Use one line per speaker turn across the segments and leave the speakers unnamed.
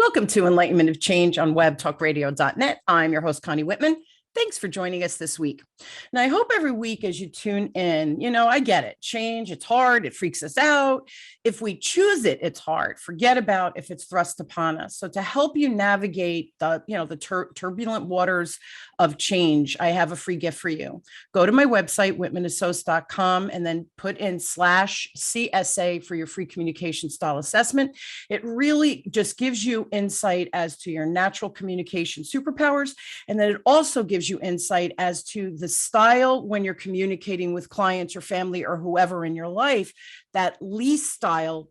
Welcome to Enlightenment of Change on webtalkradio.net. I'm your host, Connie Whitman. Thanks for joining us this week. Now, I hope every week as you tune in, I get it. Change, it's hard. It freaks us out. If we choose it, it's hard. Forget about if it's thrust upon us. So to help you navigate the turbulent waters of change, I have a free gift for you. Go to my website, whitmanassociates.com, and then put in /CSA for your free communication style assessment. It really just gives you insight as to your natural communication superpowers. And then it also gives you insight as to the style when you're communicating with clients or family or whoever in your life, that least style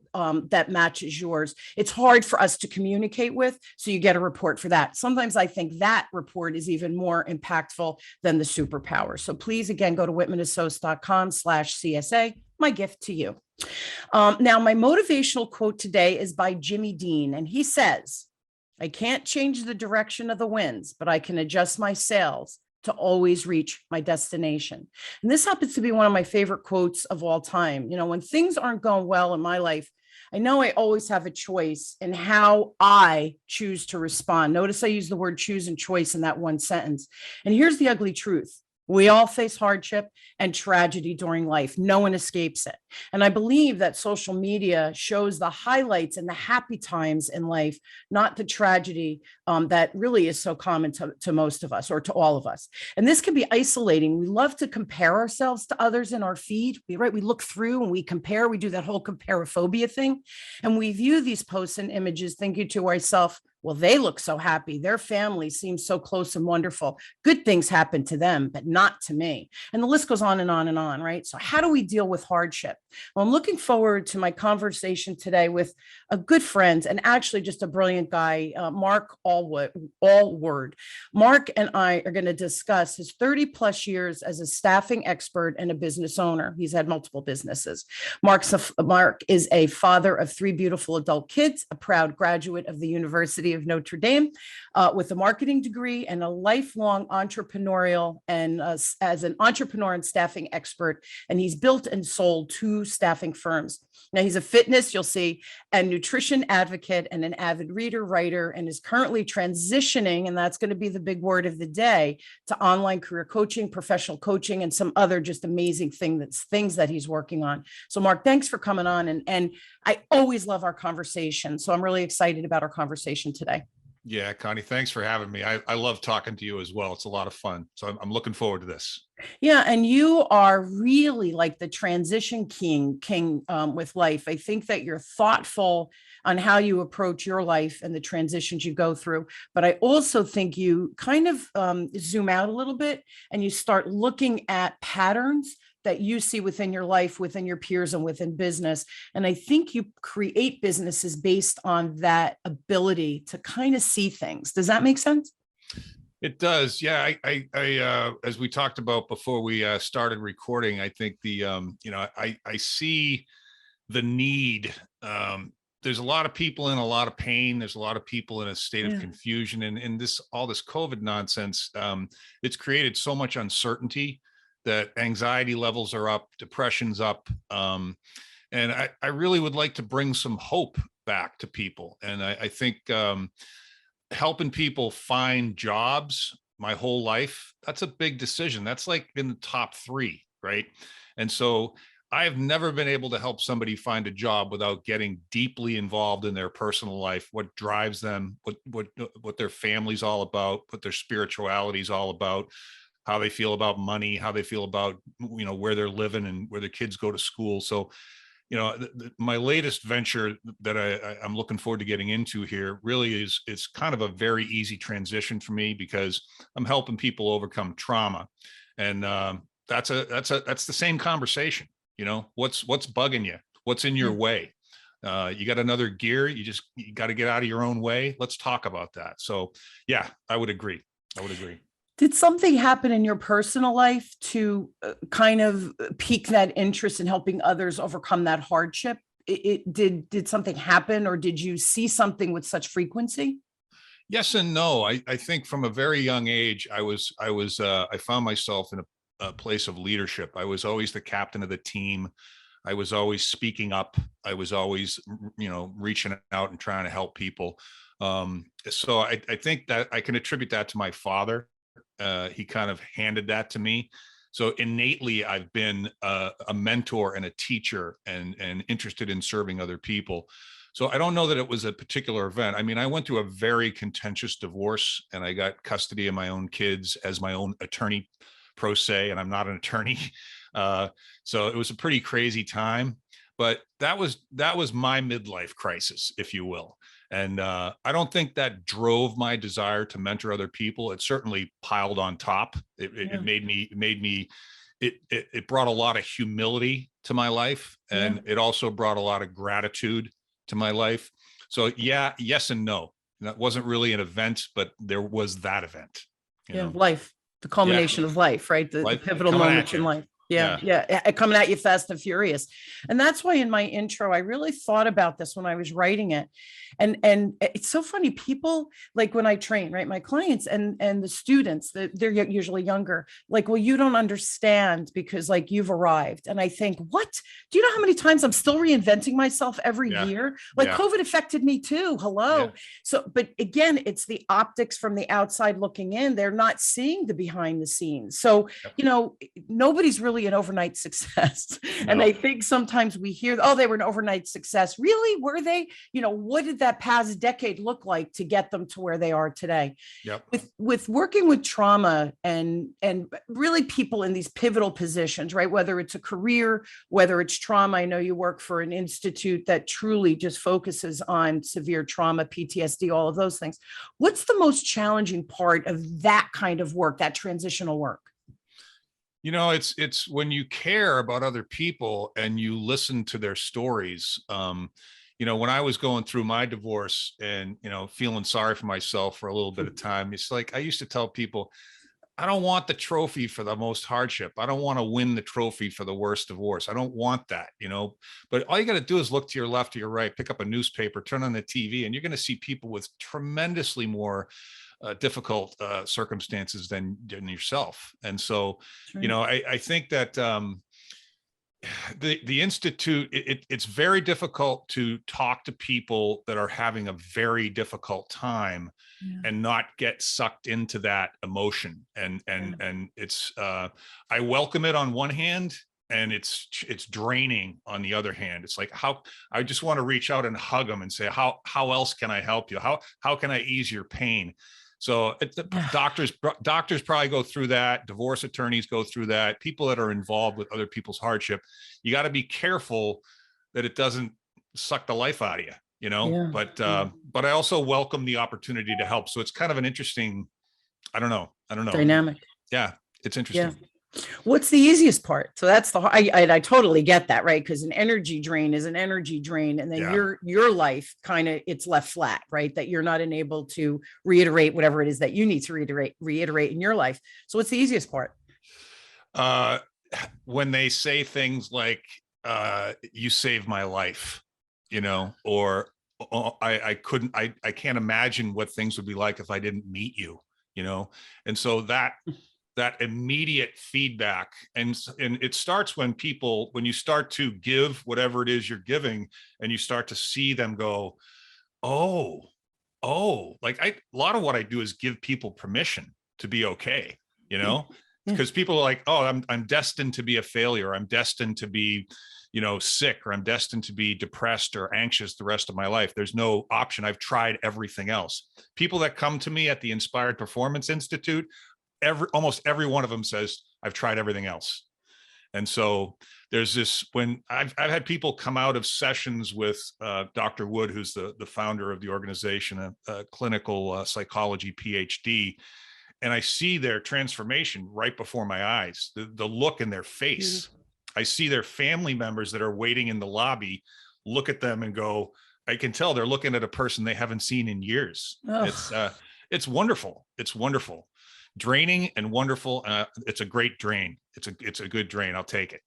that matches yours. It's hard for us to communicate with, so you get a report for that. Sometimes I think that report is even more impactful than the superpower. So please, again, go to whitmanassociates.com /CSA, my gift to you. Now, my motivational quote today is by Jimmy Dean, and he says, "I can't change the direction of the winds, but I can adjust my sails to always reach my destination." And this happens to be one of my favorite quotes of all time. When things aren't going well in my life, I know I always have a choice in how I choose to respond. Notice I use the word choose and choice in that one sentence. And here's the ugly truth. We all face hardship and tragedy during life. No one escapes it. And I believe that social media shows the highlights and the happy times in life, not the tragedy that really is so common to most of us or to all of us. And this can be isolating. We love to compare ourselves to others in our feed. We look through and we compare. We do that whole comparophobia thing. And we view these posts and images thinking to ourselves, well, they look so happy. Their family seems so close and wonderful. Good things happen to them, but not to me. And the list goes on and on and on, right? So how do we deal with hardship? Well, I'm looking forward to my conversation today with a good friend and actually just a brilliant guy, Mark Aylward. Mark and I are going to discuss his 30 plus years as a staffing expert and a business owner. He's had multiple businesses. Mark is a father of 3 beautiful adult kids, a proud graduate of the University of Notre Dame with a marketing degree and a lifelong entrepreneurial and as an entrepreneur and staffing expert. And he's built and sold 2 staffing firms. Now he's a fitness, you'll see, and nutrition advocate and an avid reader, writer, and is currently transitioning, and that's going to be the big word of the day, to online career coaching, professional coaching, and some other just amazing things that he's working on. So Mark, thanks for coming on. And I always love our conversation. So I'm really excited about our conversation today.
Yeah, Connie, thanks for having me. I love talking to you as well. It's a lot of fun. So I'm looking forward to this.
Yeah, and you are really like the transition king with life. I think that you're thoughtful on how you approach your life and the transitions you go through. But I also think you kind of zoom out a little bit and you start looking at patterns that you see within your life, within your peers, and within business. And I think you create businesses based on that ability to kind of see things. Does that make sense?
It does. Yeah. I as we talked about before we started recording, I think I see the need. There's a lot of people in a lot of pain. There's a lot of people in a state of confusion, and all this COVID nonsense. It's created so much uncertainty that anxiety levels are up, depression's up. And I really would like to bring some hope back to people. And I think helping people find jobs my whole life, that's a big decision. That's like in the top 3, right? And so I've never been able to help somebody find a job without getting deeply involved in their personal life, what drives them, what their family's all about, what their spirituality is all about, how they feel about money, how they feel about, where they're living and where their kids go to school. So, my latest venture that I'm looking forward to getting into here really is kind of a very easy transition for me because I'm helping people overcome trauma. And that's the same conversation. What's bugging you? What's in your way? You got another gear. You got to get out of your own way. Let's talk about that. So yeah, I would agree.
Did something happen in your personal life to kind of pique that interest in helping others overcome that hardship? Did something happen, or did you see something with such frequency?
Yes and no. I think from a very young age, I found myself in a place of leadership. I was always the captain of the team. I was always speaking up. I was always, reaching out and trying to help people. So I think that I can attribute that to my father. He kind of handed that to me. So innately, I've been a mentor and a teacher and interested in serving other people. So I don't know that it was a particular event. I mean, I went through a very contentious divorce, and I got custody of my own kids as my own attorney pro se, and I'm not an attorney. So it was a pretty crazy time, but that was my midlife crisis, if you will. And I don't think that drove my desire to mentor other people. It certainly piled on top. It brought a lot of humility to my life, and it also brought a lot of gratitude to my life. So yeah, yes and no. That wasn't really an event, but there was that event.
Life, the culmination of life, right? The pivotal moments in life. Yeah. Coming at you fast and furious. And that's why in my intro, I really thought about this when I was writing it. And it's so funny. People, like when I train, right, my clients and the students, they're usually younger, like, well, you don't understand because like you've arrived. And I think, what? Do you know how many times I'm still reinventing myself every year? Like COVID affected me too. Hello. Yeah. So, but again, it's the optics from the outside looking in. They're not seeing the behind the scenes. So, nobody's really an overnight success. No. And I think sometimes we hear, oh, they were an overnight success. Really? Were they? What did that past decade look like to get them to where they are today?
Yep.
With working with trauma and really people in these pivotal positions, right? Whether it's a career, whether it's trauma. I know you work for an institute that truly just focuses on severe trauma, PTSD, all of those things. What's the most challenging part of that kind of work, that transitional work?
It's when you care about other people and you listen to their stories. When I was going through my divorce and, feeling sorry for myself for a little bit of time, it's like I used to tell people, I don't want the trophy for the most hardship. I don't want to win the trophy for the worst divorce. I don't want that, but all you got to do is look to your left or your right, pick up a newspaper, turn on the TV, and you're going to see people with tremendously more difficult circumstances than yourself. And so, I think that the Institute, it's very difficult to talk to people that are having a very difficult time and not get sucked into that emotion. And it's, I welcome it on one hand, and it's draining on the other hand. It's like, I just want to reach out and hug them and say, how else can I help you? How can I ease your pain? So doctors probably go through that. Divorce attorneys go through that. People that are involved with other people's hardship, you got to be careful that it doesn't suck the life out of you, But I also welcome the opportunity to help. So it's kind of an interesting, I don't know.
Dynamic.
Yeah, it's interesting.
Yeah. What's the easiest part? So that's I totally get that, right? Because an energy drain is an energy drain, and then your life kind of, it's left flat, right? That you're not able to reiterate whatever it is that you need to reiterate in your life. So what's the easiest part?
When they say things like, you saved my life, or I can't imagine what things would be like if I didn't meet you, and so that immediate feedback, and it starts when you start to give whatever it is you're giving, and you start to see them go, oh, like a lot of what I do is give people permission to be okay, because people are like, oh, I'm destined to be a failure. I'm destined to be, sick, or I'm destined to be depressed or anxious the rest of my life. There's no option. I've tried everything else. People that come to me at the Inspired Performance Institute, almost every one of them says, I've tried everything else. And so there's this, when I've had people come out of sessions with Dr. Wood, who's the founder of the organization, a clinical psychology PhD, and I see their transformation right before my eyes, the look in their face. I see their family members that are waiting in the lobby, look at them and go, I can tell they're looking at a person they haven't seen in years. It's wonderful. It's wonderful. Draining and wonderful. It's a great drain. It's a good drain. I'll take it.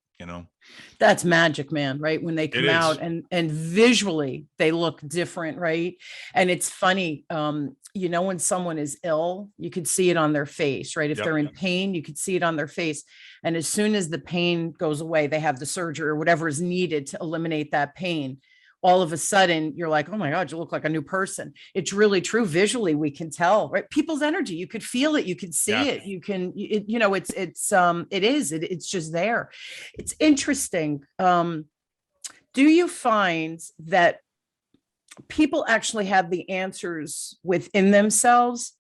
That's magic, man, right? When they
It
come
is.
out and visually they look different, right? And it's funny, when someone is ill, you could see it on their face, right? If
Yep.
they're in pain, you could see it on their face. And as soon as the pain goes away, they have the surgery or whatever is needed to eliminate that pain. All of a sudden you're like, oh my God, you look like a new person. It's really true. Visually, we can tell, right? People's energy, you could feel it, you could see
Yeah.
it, it's just there. It's interesting. Do you find that people actually have the answers within themselves?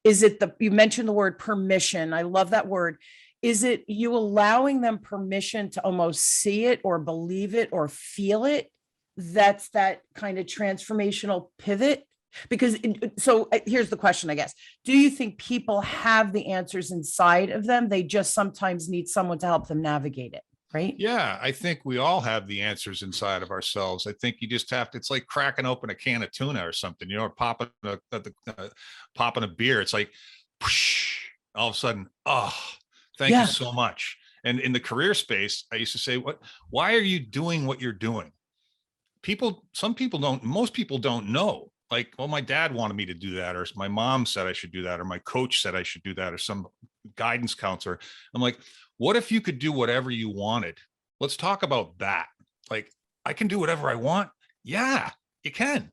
Is it you mentioned the word permission. I love that word. Is it you allowing them permission to almost see it or believe it or feel it? That's that kind of transformational pivot. Because here's the question, I guess. Do you think people have the answers inside of them? They just sometimes need someone to help them navigate it, right?
Yeah, I think we all have the answers inside of ourselves. I think you just have to, it's like cracking open a can of tuna or something, or popping a beer. It's like, whoosh, all of a sudden, oh, thank you so much. And in the career space, I used to say, why are you doing what you're doing? Most people don't know. Like, well, my dad wanted me to do that, or my mom said I should do that, or my coach said I should do that, or some guidance counselor. I'm like, what if you could do whatever you wanted? Let's talk about that. Like, I can do whatever I want. Yeah, you can,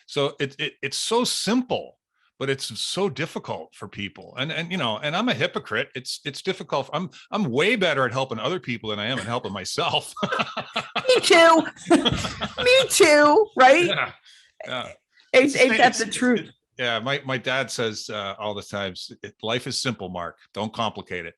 so it's so simple, but it's so difficult for people. And I'm a hypocrite. It's difficult. I'm way better at helping other people than I am at helping myself.
Me too. Me too. Right.
Yeah.
Ain't that the truth?
Yeah. My dad says all the times, life is simple, Mark. Don't complicate it,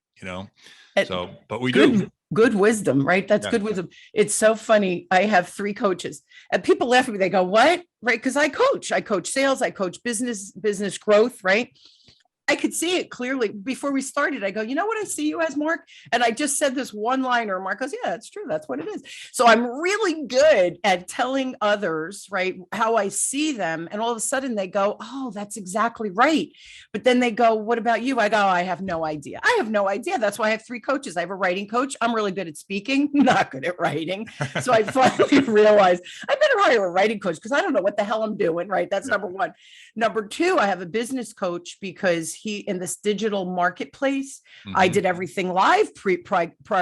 So, but we do.
Good wisdom, right? That's good wisdom. It's so funny. I have 3 coaches and people laugh at me. They go, what? Right. Cause I coach sales. I coach business growth. Right. I could see it clearly before we started. I go, you know what I see you as, Mark? And I just said this one liner. Mark goes, yeah, that's true. That's what it is. So I'm really good at telling others, right, how I see them. And all of a sudden they go, oh, that's exactly right. But then they go, what about you? I go, I have no idea. I have no idea. That's why I have 3 coaches. I have a writing coach. I'm really good at speaking, not good at writing. So I finally realized I better hire a writing coach because I don't know what the hell I'm doing. Right. That's number 1. Number 2, I have a business coach because he in this digital marketplace, I did everything live prior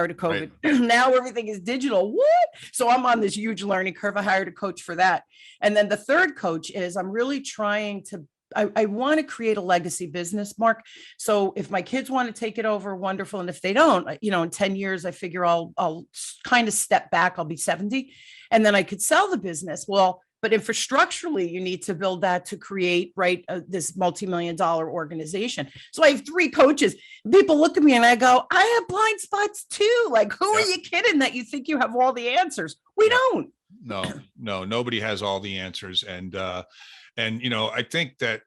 to COVID. Right. Now everything is digital. What? So I'm on this huge learning curve. I hired a coach for that. And then the 3rd coach is I'm really trying to, I want to create a legacy business, Mark. So if my kids want to take it over, wonderful. And if they don't, in 10 years, I figure I'll kind of step back. I'll be 70 and then I could sell the business. Well, but infrastructurally, you need to build that to create, right, this multi-million-dollar organization. So I have 3 coaches. People look at me and I go, I have blind spots too. Like, who are you kidding that you think you have all the answers? We don't.
No, nobody has all the answers. And I think that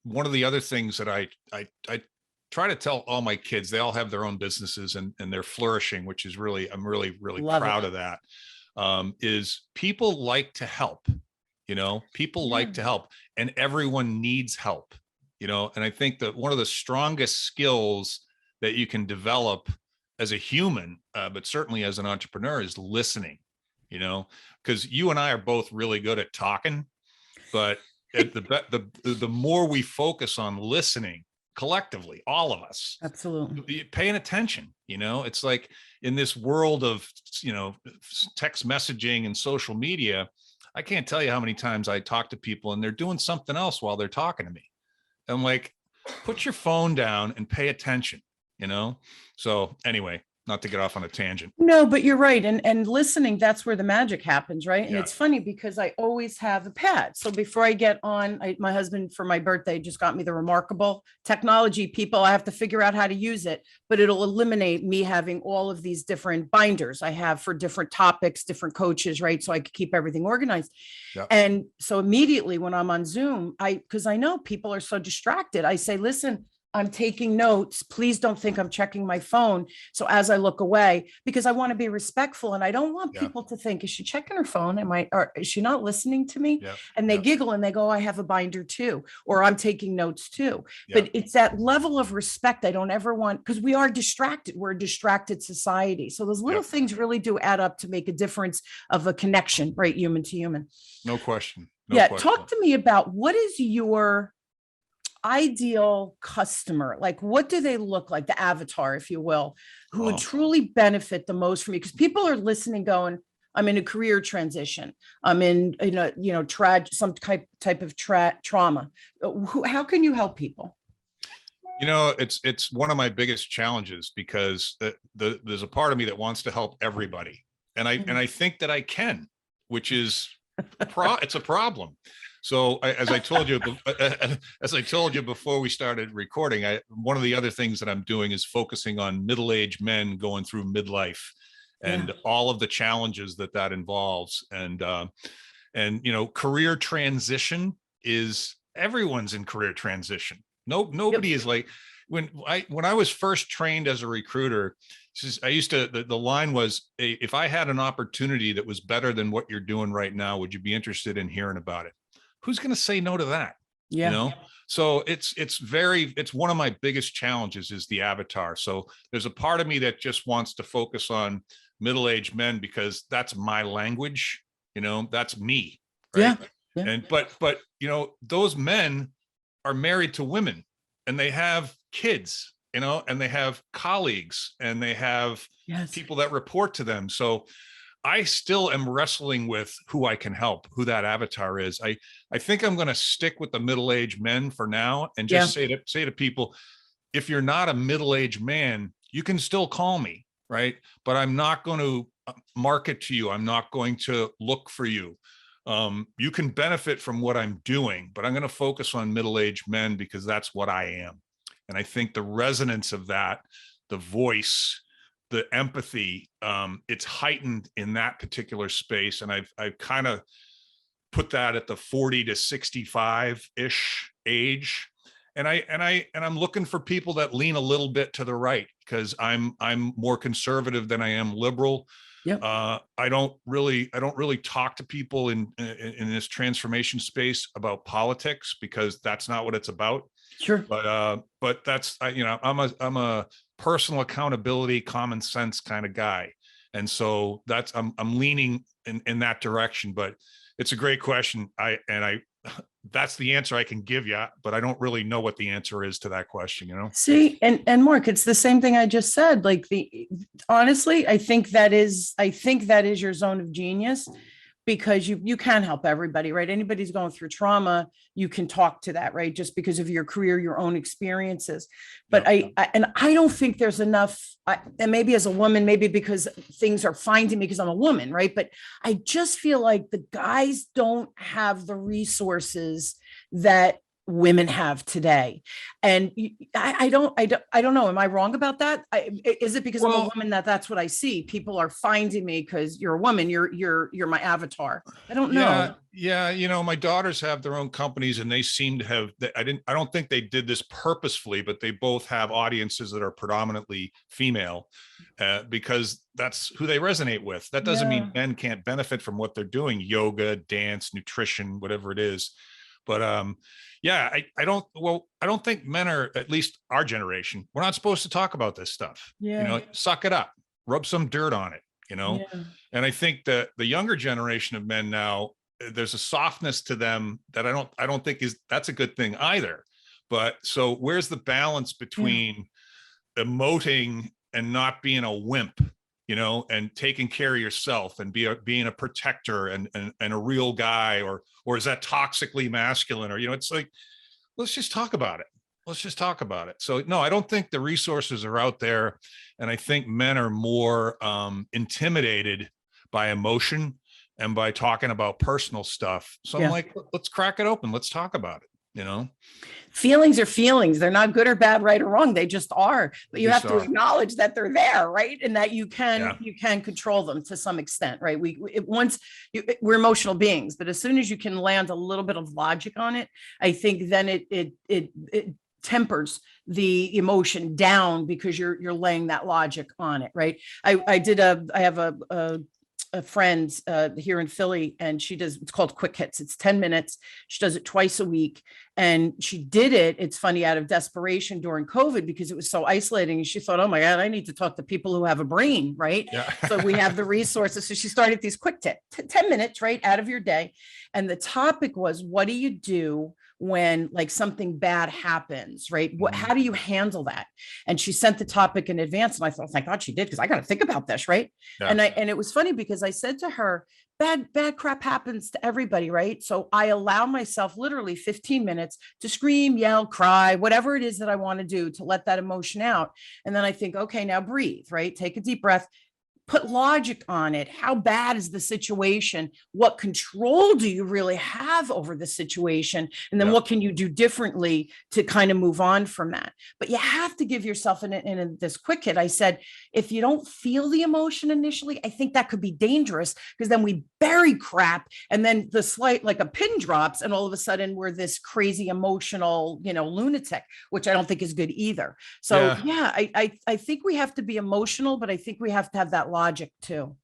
one of the other things that I try to tell all my kids, they all have their own businesses and they're flourishing, which is I'm really proud of that. Is people like to help, people like to help and everyone needs help, and I think that one of the strongest skills that you can develop as a human, but certainly as an entrepreneur is listening, because you and I are both really good at talking, but the more we focus on listening collectively, all of us,
absolutely
paying attention, it's like in this world of, text messaging and social media, I can't tell you how many times I talk to people and they're doing something else while they're talking to me. I'm like, put your phone down and pay attention, So anyway, not to get off on a tangent.
No, but you're right. And listening, that's where the magic happens, right? And it's funny because I always have a pad. So before I get on, my husband for my birthday just got me the remarkable technology. People, I have to figure out how to use it, but it'll eliminate me having all of these different binders I have for different topics, different coaches, right? So I could keep everything organized. Yep. And so immediately when I'm on Zoom, because I know people are so distracted, I say, listen, I'm taking notes. Please don't think I'm checking my phone. So as I look away, because I want to be respectful and I don't want
Yeah.
people to think, is she checking her phone? Or is she not listening to me?
Yeah.
And they
Yeah.
giggle and they go, I have a binder too, or I'm taking notes too.
Yeah.
But it's that level of respect I don't ever want, because we are distracted. We're a distracted society. So those little
Yep.
things really do add up to make a difference of a connection, right? Human to human.
No question. No
Yeah.
question.
Talk to me about what is your ideal customer? Like, what do they look like, the avatar, if you will, who would
Oh.
truly benefit the most from you? Because people are listening going, I'm in a career transition, I'm in some type of trauma. How can you help people?
It's one of my biggest challenges, because there's a part of me that wants to help everybody, and I think that I can, which is it's a problem. So as I told you before we started recording, one of the other things that I'm doing is focusing on middle-aged men going through midlife and all of the challenges that involves. And career transition is, everyone's in career transition. Nobody is like, when I was first trained as a recruiter, I used to, the line was, if I had an opportunity that was better than what you're doing right now, would you be interested in hearing about it? Who's going to say no to that?
Yeah.
So it's one of my biggest challenges is the avatar. So there's a part of me that just wants to focus on middle-aged men, because that's my language, that's me. Right.
Yeah.
And, but those men are married to women, and they have kids, and they have colleagues, and they have people that report to them. So I still am wrestling with who I can help, who that avatar is. I think I'm going to stick with the middle-aged men for now, and just say to people, if you're not a middle-aged man, you can still call me, right? But I'm not going to market to you. I'm not going to look for you. You can benefit from what I'm doing, but I'm going to focus on middle-aged men, because that's what I am. And I think the resonance of that, the voice, the empathy, it's heightened in that particular space. And I've kind of put that at the 40 to 65-ish age. And I'm looking for people that lean a little bit to the right, because I'm more conservative than I am liberal.
Yep.
I don't really talk to people in this transformation space about politics, because that's not what it's about.
Sure.
But that's, I'm a personal accountability, common sense kind of guy. And so I'm leaning in that direction. But it's a great question. That's the answer I can give you, but I don't really know what the answer is to that question,
See, and Mark, it's the same thing I just said. Like, honestly, I think that is your zone of genius, because you can help everybody, right? Anybody's going through trauma, you can talk to that, right? Just because of your career, your own experiences. But I don't think there's enough, and maybe as a woman, maybe because things are finding me because I'm a woman, right? But I just feel like the guys don't have the resources that women have today. And I don't know. Am I wrong about that? Is it because I'm a woman that's what I see? People are finding me because you're a woman, you're my avatar. I don't know.
Yeah. My daughters have their own companies, and they seem to have, I don't think they did this purposefully, but they both have audiences that are predominantly female, because that's who they resonate with. That doesn't mean men can't benefit from what they're doing, yoga, dance, nutrition, whatever it is. But I don't think men are, at least our generation, we're not supposed to talk about this stuff. Suck it up, rub some dirt on it, And I think that the younger generation of men now, there's a softness to them that I don't think that's a good thing either. But so where's the balance between emoting and not being a wimp, and taking care of yourself and being a protector and a real guy, or is that toxically masculine? Or, it's like, let's just talk about it. So no, I don't think the resources are out there. And I think men are more intimidated by emotion and by talking about personal stuff. So I'm like, let's crack it open. Let's talk about it.
Feelings are feelings. They're not good or bad, right or wrong. They just are. But you have to acknowledge that they're there, right? And that you can control them to some extent, right? We're emotional beings, but as soon as you can land a little bit of logic on it, I think then it tempers the emotion down because you're laying that logic on it, right? I have a friend here in Philly, and it's called Quick Hits. It's 10 minutes. She does it twice a week. And she did it, it's funny, out of desperation during COVID because it was so isolating. And she thought, oh my God, I need to talk to people who have a brain, right?
Yeah.
So we have the resources. So she started these quick 10 minutes, right, out of your day. And the topic was, what do you do when like something bad happens, right? How do you handle that? And she sent the topic in advance. And I thought, thank God she did, because I got to think about this, right?
Yeah.
And it was funny because I said to her, bad crap happens to everybody, right? So I allow myself literally 15 minutes to scream, yell, cry, whatever it is that I want to do to let that emotion out. And then I think, okay, now breathe, right? Take a deep breath. Put logic on it. How bad is the situation? What control do you really have over the situation? And then what can you do differently to kind of move on from that? But you have to give yourself in this quick hit. I said, if you don't feel the emotion initially, I think that could be dangerous, because then we bury crap, and then the slight, like a pin drops, and all of a sudden we're this crazy emotional, lunatic, which I don't think is good either. So I think we have to be emotional, but I think we have to have that logic too.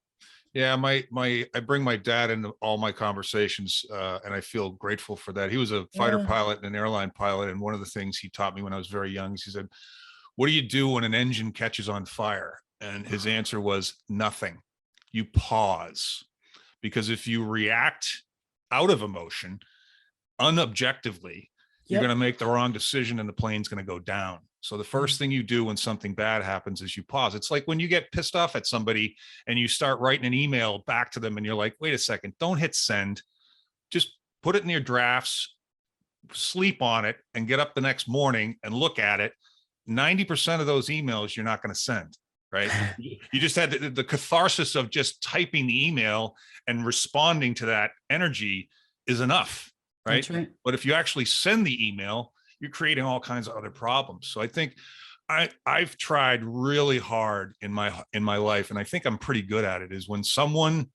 Yeah, I bring my dad into all my conversations, and I feel grateful for that. He was a fighter pilot and an airline pilot, and one of the things he taught me when I was very young is he said, "What do you do when an engine catches on fire?" And his answer was, "Nothing. You pause, because if you react out of emotion, unobjectively, you're going to make the wrong decision, and the plane's going to go down." So the first thing you do when something bad happens is you pause. It's like when you get pissed off at somebody and you start writing an email back to them, and you're like, wait a second, don't hit send. Just put it in your drafts, sleep on it, and get up the next morning and look at it. 90% of those emails you're not going to send, right? You just had the catharsis of just typing the email and responding to that energy is enough, right?
That's right.
But if you actually send the email, you're creating all kinds of other problems. So I think I've tried really hard in my life, and I think I'm pretty good at it, is when someone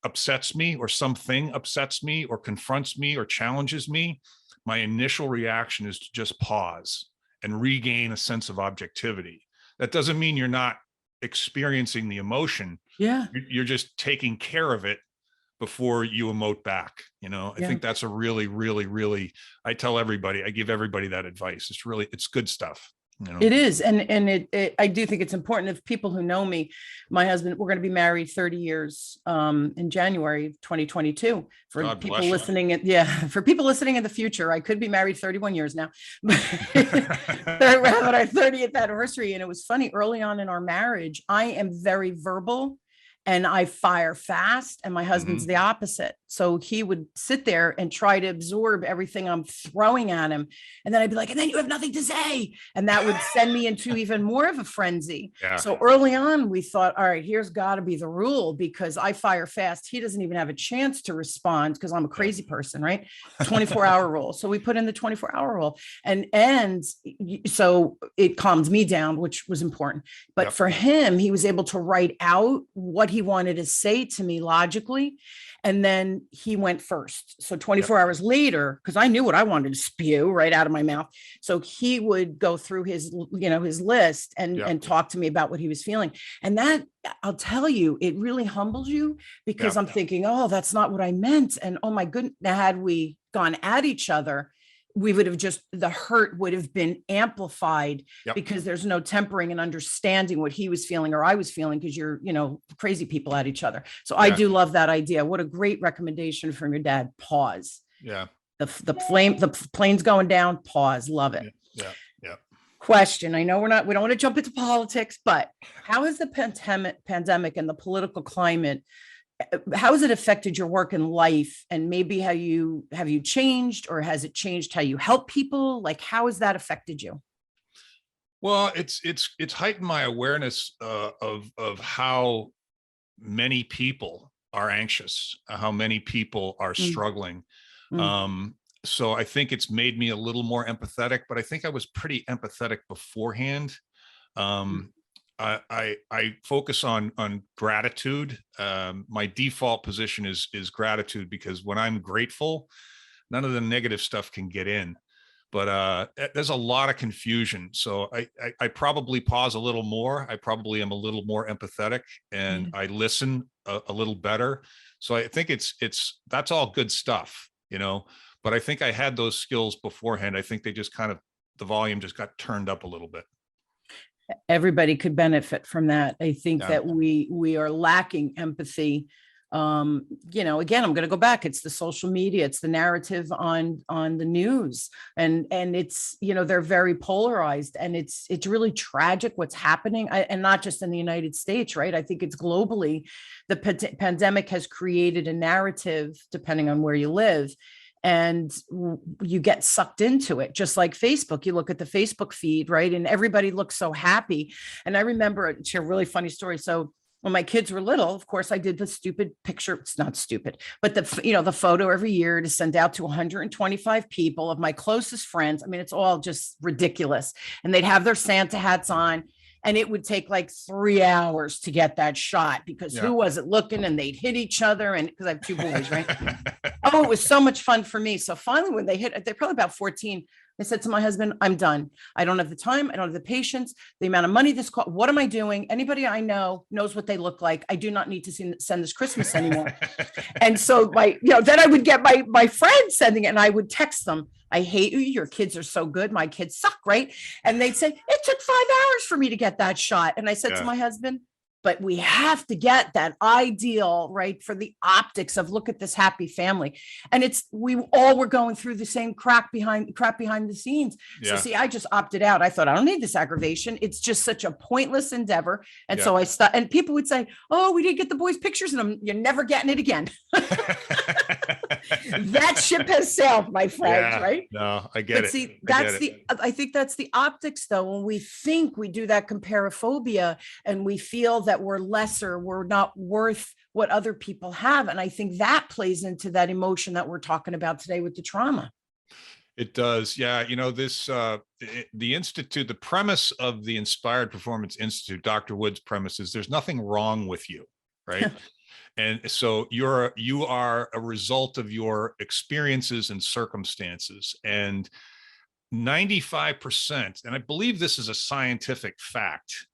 upsets me or something upsets me or confronts me or challenges me, my initial reaction is to just pause and regain a sense of objectivity. That doesn't mean you're not experiencing the emotion.
Yeah.
You're just taking care of it before you emote back. I think that's a really, really, really, I give everybody that advice. It's good stuff.
It is. And I do think it's important. If people who know me, my husband, we're going to be married 30 years in January of 2022. For
God
people
bless you.
listening, for people listening in the future, I could be married 31 years now. We're having our 30th anniversary. And it was funny, early on in our marriage, I am very verbal and I fire fast, and my husband's the opposite. So he would sit there and try to absorb everything I'm throwing at him. And then I'd be like, and then you have nothing to say. And that would send me into even more of a frenzy.
Yeah.
So early on, we thought, all right, here's got to be the rule, because I fire fast. He doesn't even have a chance to respond because I'm a crazy person, right? 24-hour rule. So we put in the 24-hour rule. And so it calmed me down, which was important. But for him, he was able to write out what he wanted to say to me logically. And then he went first. So 24 hours later, because I knew what I wanted to spew right out of my mouth. So he would go through his list and talk to me about what he was feeling. And that, I'll tell you, it really humbles you, because I'm thinking, oh, that's not what I meant. And oh my goodness, had we gone at each other, we would have the hurt would have been amplified, because there's no tempering and understanding what he was feeling or I was feeling, because you're, crazy people at each other. So I do love that idea. What a great recommendation from your dad. Pause. Yeah. The plane's going down. Pause. Love it.
Yeah.
Question. I know we don't want to jump into politics, but how has the pandemic and the political climate, how has it affected your work and life? And maybe have you changed, or has it changed how you help people? Like, how has that affected you?
Well, it's heightened my awareness of how many people are anxious, how many people are struggling. So I think it's made me a little more empathetic, but I think I was pretty empathetic beforehand. I focus on gratitude. My default position is gratitude, because when I'm grateful, none of the negative stuff can get in. but there's a lot of confusion. So I probably pause a little more. I probably am a little more empathetic, and I listen a little better. So I think that's all good stuff, but I think I had those skills beforehand. I think they just the volume just got turned up a little bit.
Everybody could benefit from that. I think
Yeah.
that we are lacking empathy. Again, I'm going to go back. It's the social media, it's the narrative on the news, and it's, they're very polarized, and it's really tragic what's happening, and not just in the United States, right? I think it's globally. The pandemic has created a narrative, depending on where you live, and you get sucked into it, just like Facebook. You look at the Facebook feed, right, and everybody looks so happy. And I remember, it's a really funny story. So when my kids were little, of course, I did the stupid picture. It's not stupid, but the photo every year to send out to 125 people of my closest friends. I mean, it's all just ridiculous. And they'd have their Santa hats on, and it would take like 3 hours to get that shot, because who wasn't looking, and they'd hit each other. And because I have 2 boys, right? Oh, it was so much fun for me. So finally, when they're probably about 14, I said to my husband, I'm done. I don't have the time. I don't have the patience, the amount of money this cost. What am I doing? Anybody I know knows what they look like. I do not need to send this Christmas anymore. And so then I would get my friends sending it, and I would text them, I hate you. Your kids are so good. My kids suck, right? And they'd say, it took 5 hours for me to get that shot. And I said to my husband, but we have to get that ideal, right, for the optics of, look at this happy family. And we all were going through the same crap behind the scenes. So see, I just opted out. I thought, I don't need this aggravation. It's just such a pointless endeavor. And so I stopped, and people would say, oh, we didn't get the boys' pictures, and you're never getting it again. That ship has sailed, my friend, right?
No, I get it.
See, I think that's the optics, though. When we think we do that comparaphobia, and we feel that we're lesser, we're not worth what other people have. And I think that plays into that emotion that we're talking about today with the trauma.
It does. Yeah. The Institute, the premise of the Inspired Performance Institute, Dr. Wood's premise is there's nothing wrong with you, right? And so you are a result of your experiences and circumstances. And 95%, and I believe this is a scientific fact,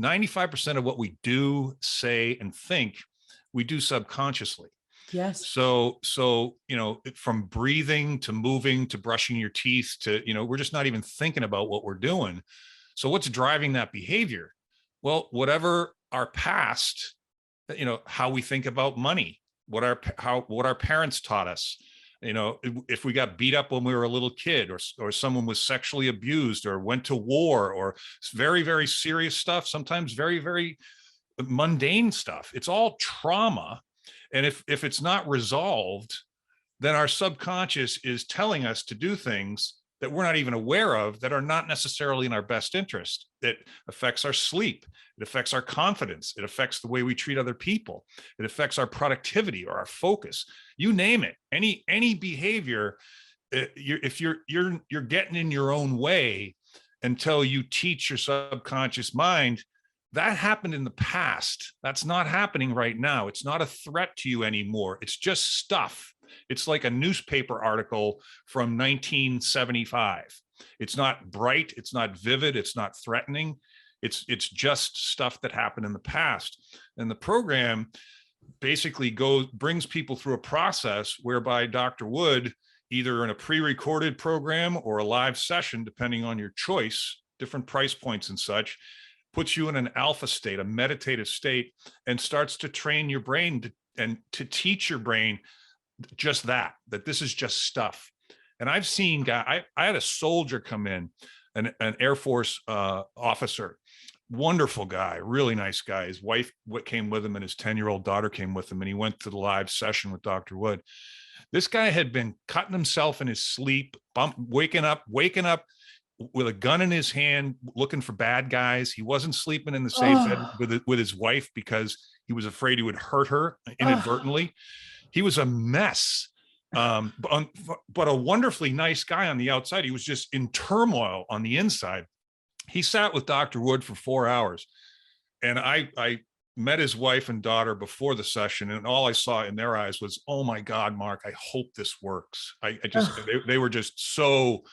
95% of what we do, say, and think, we do subconsciously.
Yes.
So, from breathing to moving to brushing your teeth to, we're just not even thinking about what we're doing. So what's driving that behavior? Well, whatever our past, how we think about money, what our parents taught us. If we got beat up when we were a little kid, or someone was sexually abused, or went to war, or very, very serious stuff, sometimes very, very mundane stuff. It's all trauma. And if it's not resolved, then our subconscious is telling us to do things that we're not even aware of, that are not necessarily in our best interest. It affects our sleep. It affects our confidence. It affects the way we treat other people. It affects our productivity or our focus. You name it. Any behavior, if you're getting in your own way until you teach your subconscious mind, that happened in the past. That's not happening right now. It's not a threat to you anymore. It's just stuff. It's like a newspaper article from 1975. It's not bright. It's not vivid. It's not threatening. It's just stuff that happened in the past. And the program basically brings people through a process whereby Dr. Wood, either in a pre-recorded program or a live session, depending on your choice, different price points and such, puts you in an alpha state, a meditative state, and starts to train your brain to teach your brain just that this is just stuff. And I've seen I had a soldier come in, an Air Force officer, wonderful guy, really nice guy. His wife came with him, and his 10-year-old daughter came with him, and he went to the live session with Dr. Wood. This guy had been cutting himself in his sleep, waking up with a gun in his hand, looking for bad guys. He wasn't sleeping in the same bed with his wife because he was afraid he would hurt her inadvertently. He was a mess, but a wonderfully nice guy on the outside. He was just in turmoil on the inside. He sat with Dr. Wood for 4 hours, and I met his wife and daughter before the session, and all I saw in their eyes was, "Oh my God, Mark, I hope this works." They were just so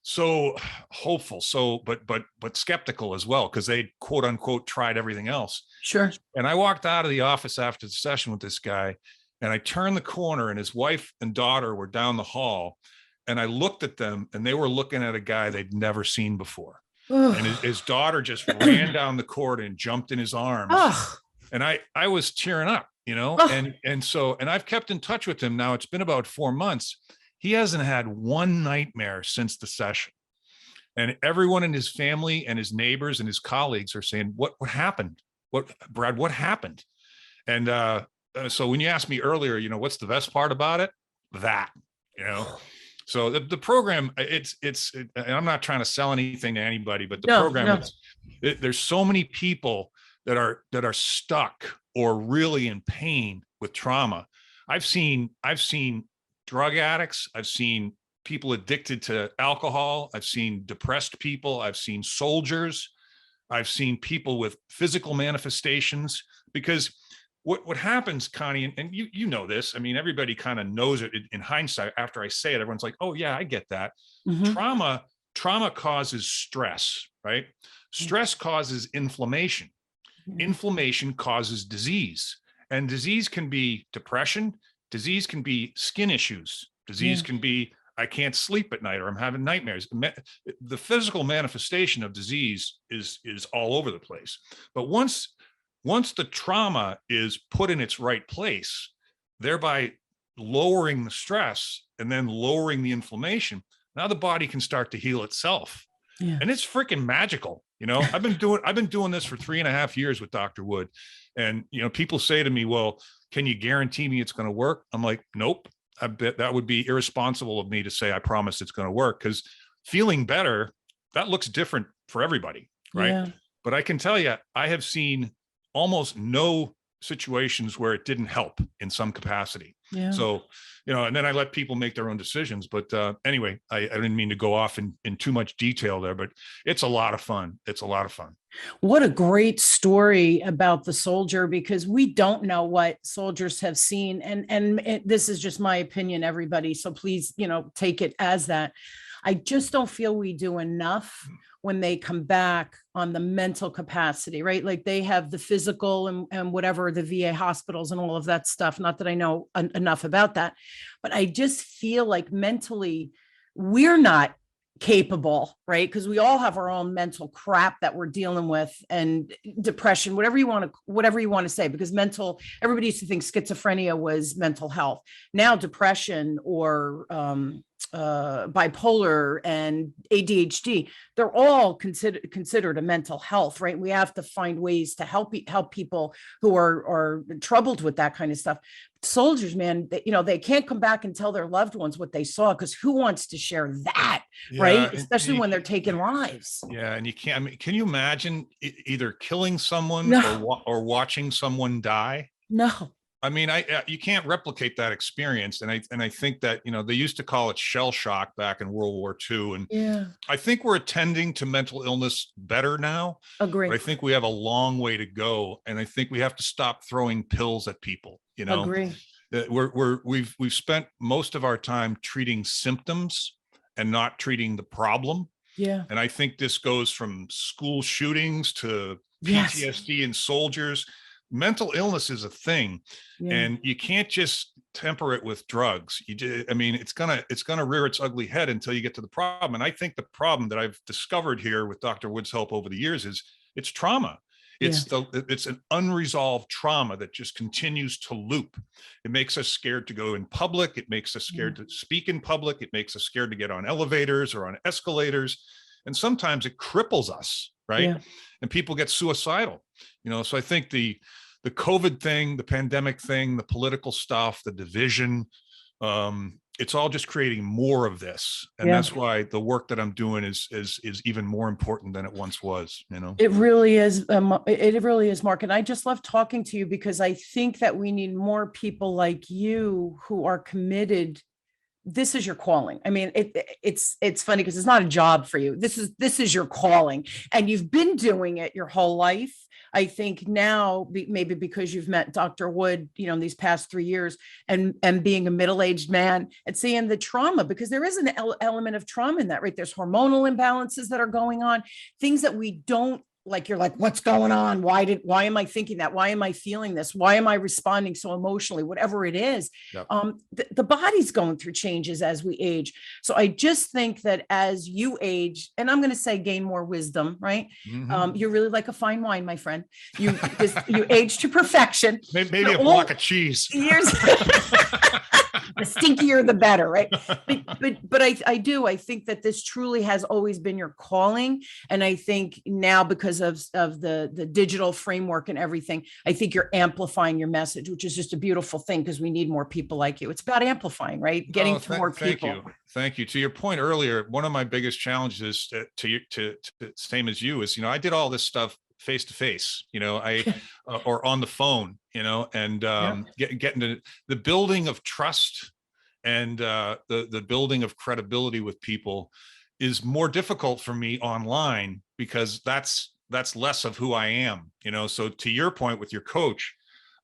so hopeful, but skeptical as well, because they quote unquote tried everything else.
Sure.
And I walked out of the office after the session with this guy, and I turned the corner, and his wife and daughter were down the hall, and I looked at them, and they were looking at a guy they'd never seen before. And his daughter just ran down the court and jumped in his arms. And I was tearing up, and I've kept in touch with him now. It's been about 4 months. He hasn't had one nightmare since the session. And everyone in his family and his neighbors and his colleagues are saying, what happened? Brad, what happened? And so when you asked me earlier, what's the best part about it? That, so the program, and I'm not trying to sell anything to anybody, but the program, there's so many people that are stuck or really in pain with trauma. I've seen drug addicts. I've seen people addicted to alcohol. I've seen depressed people. I've seen soldiers. I've seen people with physical manifestations, because what happens, Connie, and you know this, I mean, everybody kind of knows it in hindsight. After I say it, everyone's like, oh yeah, I get that. Trauma causes stress, right? Stress causes inflammation. Inflammation causes disease, and disease can be depression. Disease can be skin issues. Disease can be, I can't sleep at night, or I'm having nightmares. The physical manifestation of disease is all over the place. But once the trauma is put in its right place, thereby lowering the stress and then lowering the inflammation, now the body can start to heal itself. And it's freaking magical. I've been doing this for 3.5 years with Dr. Wood. And, people say to me, well, can you guarantee me it's going to work? I'm like, nope. I bet that would be irresponsible of me to say, I promise it's going to work, because feeling better, that looks different for everybody. Right. Yeah. But I can tell you, I have seen almost no situations where it didn't help in some capacity. Yeah. So, and then I let people make their own decisions. But anyway, I didn't mean to go off in too much detail there, but it's a lot of fun. It's a lot of fun.
What a great story about the soldier, because we don't know what soldiers have seen. And this is just my opinion, everybody. So please, take it as that. I just don't feel we do enough when they come back on the mental capacity, right? Like they have the physical and whatever, the VA hospitals and all of that stuff. Not that I know enough about that, but I just feel like mentally we're not capable, right? Because we all have our own mental crap that we're dealing with, and depression, whatever you want to say, because everybody used to think schizophrenia was mental health. Now depression or bipolar and ADHD, they're all considered a mental health, right? We have to find ways to help people who are troubled with that kind of stuff. Soldiers, man, they can't come back and tell their loved ones what they saw, because who wants to share that, right? Especially when they're taking lives.
Yeah, and you can't. I mean, can you imagine either killing someone or watching someone die?
No.
I mean, you can't replicate that experience, and I think that they used to call it shell shock back in World War II, and I think we're attending to mental illness better now.
Agree.
But I think we have a long way to go, and I think we have to stop throwing pills at people.
Agree.
We've spent most of our time treating symptoms and not treating the problem.
Yeah.
And I think this goes from school shootings to PTSD in soldiers. Mental illness is a thing, and you can't just temper it with drugs. It's gonna rear its ugly head until you get to the problem. And I think the problem that I've discovered here with Dr. Wood's help over the years is it's trauma. It's an unresolved trauma that just continues to loop. It makes us scared to go in public. It makes us scared to speak in public. It makes us scared to get on elevators or on escalators. And sometimes it cripples us, right? Yeah. And people get suicidal, so I think the COVID thing, the pandemic thing, the political stuff, the division, it's all just creating more of this. And that's why the work that I'm doing is even more important than it once was,
It really is. It really is, Mark. And I just love talking to you, because I think that we need more people like you who are committed this is your calling. I mean, it's funny because it's not a job for you. This is your calling, and you've been doing it your whole life. I think now, maybe because you've met Dr. Wood, in these past 3 years, and being a middle-aged man and seeing the trauma, because there is an element of trauma in that, right? There's hormonal imbalances that are going on, things that we don't like. You're like, what's going on? Why am I thinking that? Why am I feeling this? Why am I responding so emotionally? Whatever it is,
Yep.
The body's going through changes as we age. So I just think that as you age, and I'm going to say gain more wisdom, right?
Mhm.
You're really like a fine wine, my friend. You age to perfection.
Maybe a block of cheese.
Years. The stinkier, the better, right? But I think that this truly has always been your calling. And I think now, because of the digital framework and everything, I think you're amplifying your message, which is just a beautiful thing, because we need more people like you. It's about amplifying, right? Getting to more people.
Thank you. To your point earlier, one of my biggest challenges to same as you is, I did all this stuff face to face, or on the phone, and getting to the building of trust and the building of credibility with people is more difficult for me online, because that's less of who I am, So to your point with your coach,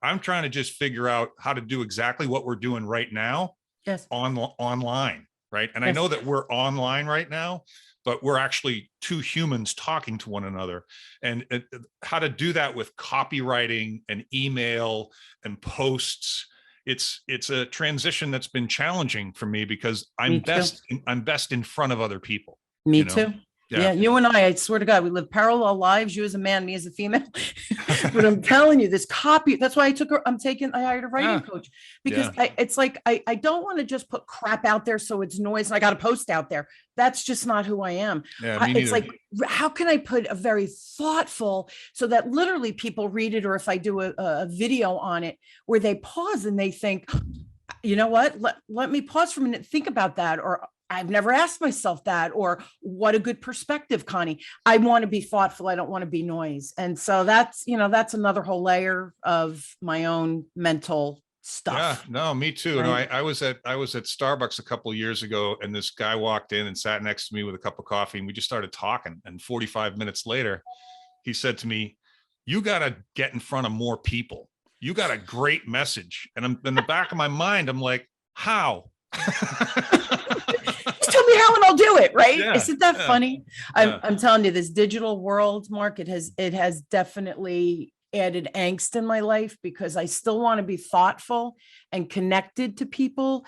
I'm trying to just figure out how to do exactly what we're doing right now.
Yes.
Online, right? And yes. I know that we're online right now, but we're actually two humans talking to one another, and how to do that with copywriting and email and posts. It's a transition that's been challenging for me, because I'm best in front of other people.
Me too. Yeah, you and I swear to God, we live parallel lives, you as a man, me as a female. But I'm telling you, this copy, that's why I hired a writing coach, because it's like, I don't want to just put crap out there so it's noise and I got to post out there. That's just not who I am. It's like, how can I put a very thoughtful, so that literally people read it, or if I do a video on it where they pause and they think, you know what, let me pause for a minute, think about that, or I've never asked myself that, or what a good perspective, Connie. I want to be thoughtful. I don't want to be noise. And so that's another whole layer of my own mental stuff.
Yeah, no, me too. Right? I was at Starbucks a couple of years ago, and this guy walked in and sat next to me with a cup of coffee, and we just started talking. And 45 minutes later, he said to me, "You got to get in front of more people. You got a great message." And I'm in the back of my mind, I'm like, how?
Tell me how and I'll do it, right? Isn't that funny? I'm telling you, this digital world, Mark, it has definitely added angst in my life, because I still want to be thoughtful and connected to people.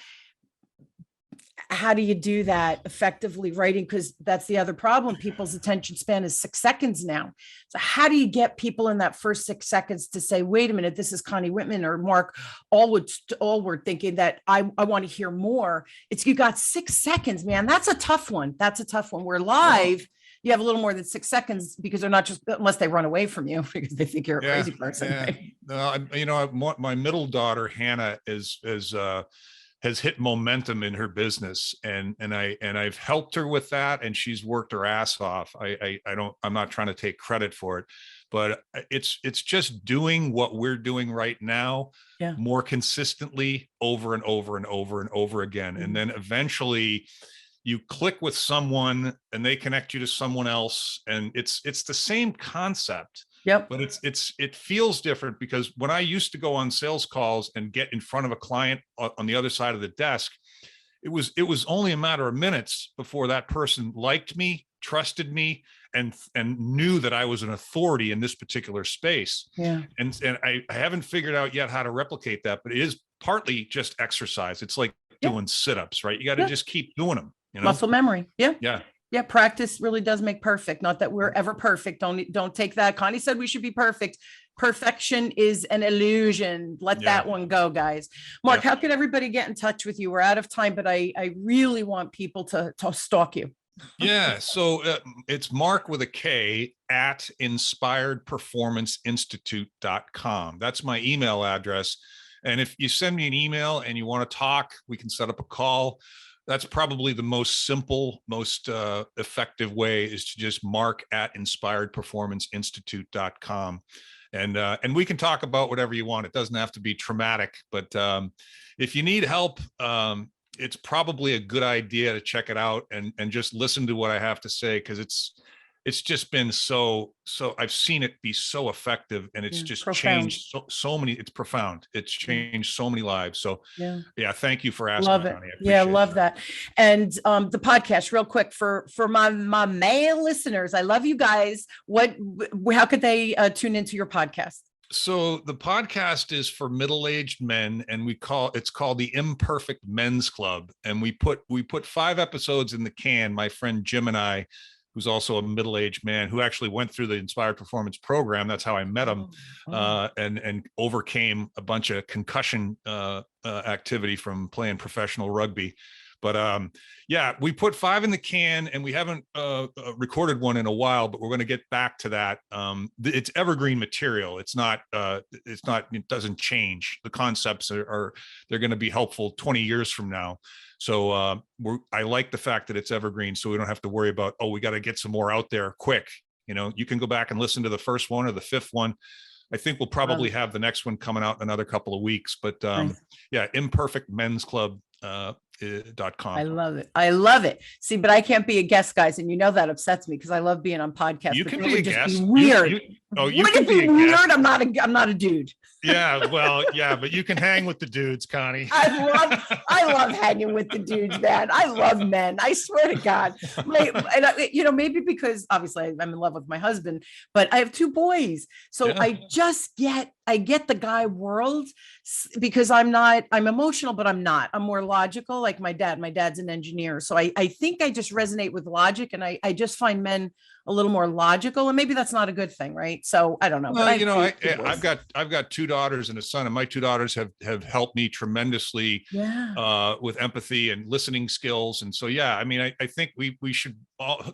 How do you do that effectively? Writing, because that's the other problem. People's attention span is 6 seconds now. So how do you get people in that first 6 seconds to say, wait a minute, this is Connie Whitman or Mark Aylward thinking that I want to hear more. You got 6 seconds, man. That's a tough one. We're live. You have a little more than 6 seconds, because they're not just, unless they run away from you because they think you're a crazy person.
Yeah. No, my middle daughter, Hannah, has hit momentum in her business, and I've helped her with that, and she's worked her ass off. I'm not trying to take credit for it, but it's just doing what we're doing right now more consistently over and over and over and over again. Mm-hmm. And then eventually you click with someone and they connect you to someone else, and it's the same concept.
Yep.
But it feels different, because when I used to go on sales calls and get in front of a client on the other side of the desk, it was only a matter of minutes before that person liked me, trusted me, and knew that I was an authority in this particular space.
Yeah.
And I haven't figured out yet how to replicate that, but it is partly just exercise. It's like doing sit-ups, right? You got to just keep doing them.
Muscle memory. Yeah.
Yeah.
Yeah, practice really does make perfect. Not that we're ever perfect. Don't take that. Connie said we should be perfect. Perfection is an illusion. Let that one go, guys. Mark, how can everybody get in touch with you? We're out of time, but I really want people to stalk you.
Yeah, so it's Mark with a K at inspiredperformanceinstitute.com. That's my email address. And if you send me an email and you want to talk, we can set up a call. That's probably the most simple, most effective way, is to just mark at inspiredperformanceinstitute.com. And we can talk about whatever you want. It doesn't have to be traumatic, but if you need help, it's probably a good idea to check it out and just listen to what I have to say, because it's just been so I've seen it be so effective, and it's just
Profound.
changed so many. It's profound. It's changed so many lives. So
Yeah.
yeah, thank you for asking,
Love it.
Connie. I
Yeah,
appreciate
love that. And the podcast, real quick, for my male listeners, I love you guys. How could they tune into your podcast?
So the podcast is for middle-aged men, and it's called the Imperfect Men's Club. And we put 5 episodes in the can. My friend Jim and I, who's also a middle-aged man who actually went through the Inspired Performance program. That's how I met him, and overcame a bunch of concussion activity from playing professional rugby. But yeah, we put 5 in the can, and we haven't recorded one in a while, but we're going to get back to that. It's evergreen material. It doesn't change. The concepts they're going to be helpful 20 years from now. So I like the fact that it's evergreen, so we don't have to worry about, we got to get some more out there quick. You can go back and listen to the first one or the 5th one. I think we'll probably have the next one coming out in another couple of weeks, but
Nice.
yeah, Imperfect Men's Club .com.
I love it. I love it. See, but I can't be a guest, guys, and that upsets me because I love being on podcasts.
You can be a guest.
Weird.
You
Wouldn't
can
it be
be a
weird?
guest.
I'm not a dude.
Yeah, well, yeah, but you can hang with the dudes, Connie.
I love hanging with the dudes, man. I love men. I swear to God. Maybe because obviously I'm in love with my husband, but I have 2 boys, so
Yeah.
I get the guy world because I'm emotional, but I'm not. I'm more logical, like my dad. My dad's an engineer, so I think I just resonate with logic, and I just find men a little more logical, and maybe that's not a good thing, right? So I don't know.
Well,
but
I've got 2 daughters and a son, and my 2 daughters have helped me tremendously with empathy and listening skills. And so, yeah, I mean, I think we should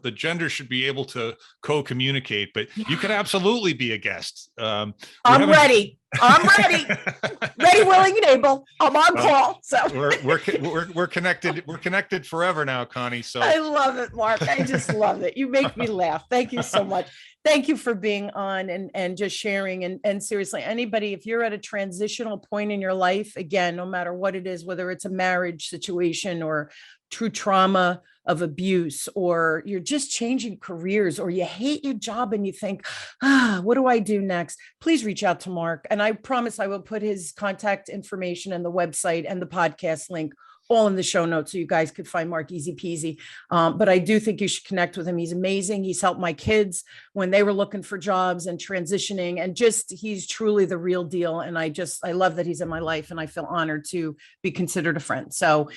the gender should be able to co-communicate, but you could absolutely be a guest.
I'm ready. Ready, willing, and able. I'm on call. So
we're connected. We're connected forever now, Connie. So
I love it, Mark. I just love it. You make me laugh. Thank you so much. Thank you for being on and just sharing. And seriously, anybody, if you're at a transitional point in your life, again, no matter what it is, whether it's a marriage situation or true trauma of abuse, or you're just changing careers, or you hate your job and you think, what do I do next? Please reach out to Mark. And I promise I will put his contact information and the website and the podcast link all in the show notes, so you guys could find Mark easy peasy. But I do think you should connect with him. He's amazing. He's helped my kids when they were looking for jobs and transitioning, and he's truly the real deal. And I love that he's in my life, and I feel honored to be considered a friend. So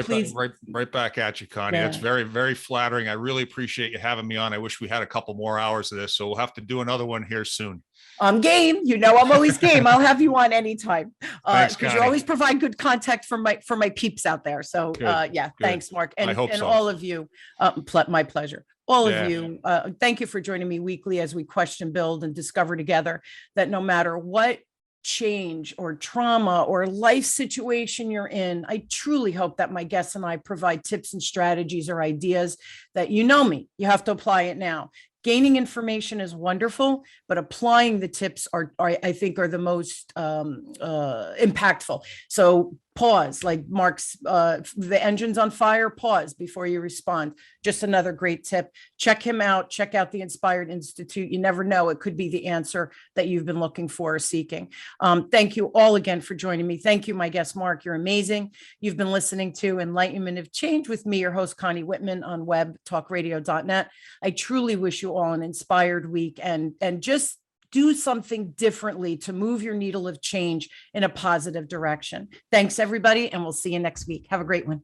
please.
Right back at you, Connie.
Yeah.
That's very, very flattering. I really appreciate you having me on. I wish we had a couple more hours of this, so we'll have to do another one here soon.
I'm game. I'm always game. I'll have you on anytime.
Thanks,
because you
Connie.
always provide good contact for my peeps out there. So
Good.
Thanks, Mark. And
I hope so.
all of you, my pleasure. All of you, thank you for joining me weekly as we question, build, and discover together that no matter what change or trauma or life situation you're in, I truly hope that my guests and I provide tips and strategies or ideas that you have to apply it now. Gaining information is wonderful, but applying the tips are I think are the most impactful. So pause, like Mark's, the engine's on fire, pause before you respond. Just another great tip. Check him out. Check out the Inspired Institute. You never know, it could be the answer that you've been looking for or seeking. Thank you all again for joining me. Thank you, my guest, Mark. You're amazing. You've been listening to Enlightenment of Change with me, your host, Connie Whitman, on webtalkradio.net. I truly wish you all an inspired week, and just do something differently to move your needle of change in a positive direction. Thanks, everybody, and we'll see you next week. Have a great one.